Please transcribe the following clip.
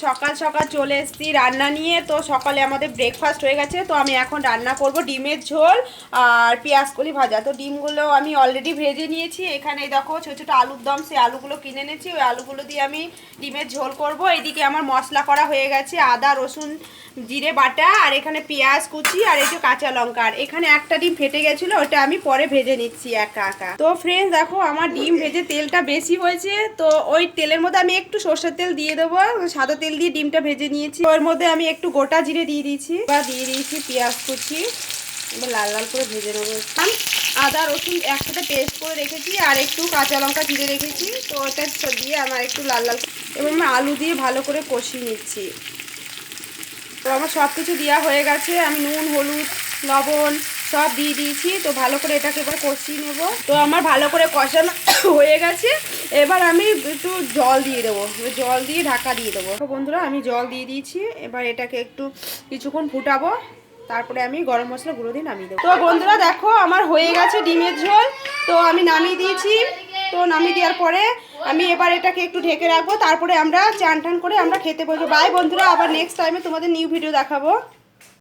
সকাল সকাল চলে এসেছি রান্না নিয়ে। তো সকালে আমাদের ব্রেকফাস্ট হয়ে গেছে। তো আমি এখন রান্না করব ডিমের ঝোল আর পেঁয়াজকলি ভাজা। তো ডিমগুলো আমি অলরেডি ভেজে নিয়েছি। এখানে দেখো ছোটো ছোটো আলুর দম, সেই আলুগুলো কিনে এনেছি। ওই আলুগুলো দিয়ে আমি ডিমের ঝোল করব। এদিকে আমার মশলা করা হয়ে গেছে, আদা রসুন জিরে বাটা, আর এখানে পেঁয়াজ কুচি, আর এই যে কাঁচা লঙ্কা। আর এখানে একটা ডিম ফেটে গেছিলো, ওটা আমি পরে ভেজে নিচ্ছি একা একা। তো ফ্রেন্ডস দেখো আমার ডিম ভেজে তেলটা বেশি হয়েছে। তো ওই তেলের মধ্যে আমি একটু সর্ষের তেল দিয়ে দেবো। সাদা তেল দিয়ে ডিমটা ভেজে নিয়েছি। ওর মধ্যে আমি একটু গোটা জিরে দিয়ে দিয়েছি, এবার দিয়ে দিয়েছি পেঁয়াজ কুচি। এবার লাল লাল করে ভেজে নেবো। আদা রসুন একসাথে পেস্ট করে রেখেছি, আর একটু কাঁচা লঙ্কা চিড়ে রেখেছি। তো ওটা দিয়ে আমার একটু লাল লাল, এবার আমি আলু দিয়ে ভালো করে কষিয়ে নিচ্ছি। তো আমার সব কিছু দেওয়া হয়ে গেছে, আমি নুন হলুদ লবণ সব দিয়ে দিয়েছি। তো ভালো করে এটাকে এবার কষিয়ে নেব। তো আমার ভালো করে কষানো হয়ে গেছে। এবার আমি একটু জল দিয়ে দেবো, জল দিয়ে ঢাকা দিয়ে দেবো। তো বন্ধুরা আমি জল দিয়ে দিয়েছি। এবার এটাকে একটু কিছুক্ষণ ফুটাবো, তারপরে আমি গরম মশলা গুঁড়ো দিয়ে নামিয়ে দেবো। তো বন্ধুরা দেখো আমার হয়ে গেছে ডিমের ঝোল। তো আমি নামিয়ে দিয়েছি। তো নামিয়ে দেওয়ার পরে আমি এবার এটাকে একটু ঢেকে রাখবো, তারপরে আমরা চান টান করে আমরা খেতে বসবো। বাই বন্ধুরা, আবার নেক্সট টাইমে তোমাদের নিউ ভিডিও দেখাবো।